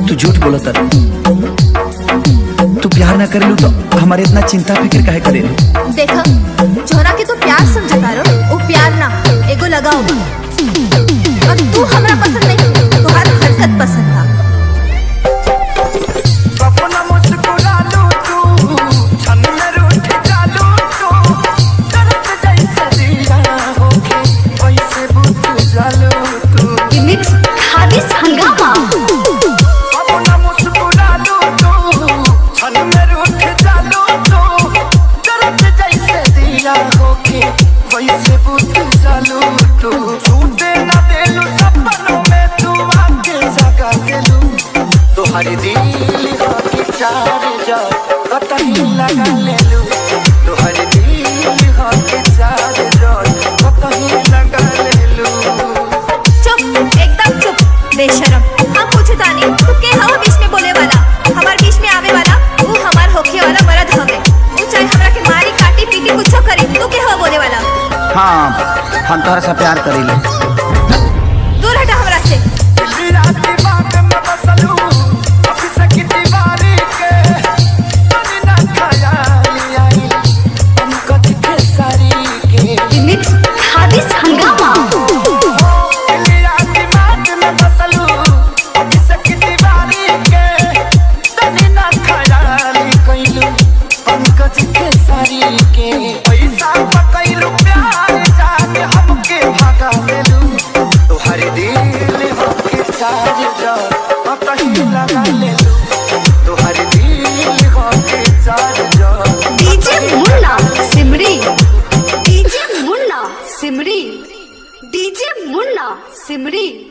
तू झूठ बोला तर तू प्यार ना करेलू तो हमारे इतना चिंता फिक्र काहे करेलू? देखा जोरा के तू प्यार समझता रो, वो प्यार ना एगो लगा होगा। और तू हमरा पसंद नहीं, तुम्हार हरकत पसंद था। तुम्हारे दिल के चार्जर कतही लगा लेलू, तुम्हारे दिल के चार्जर कतही लगा लेलू। चुप, एकदम चुप, बेशरम। हम पूछे तानी तू के हवा बीच में बोले वाला, हमार बीच में आवे वाला, वो हमार होखे वाला मर्द हवे। वो चाहे हमरा के मारी काटी पीटी कुछो करे, तू के हवा बोले वाला? हाँ, हम तोहरा से प्यार करीले। दूर हटा हमरा से। सिमरी डीजे मुन्ना सिमरी।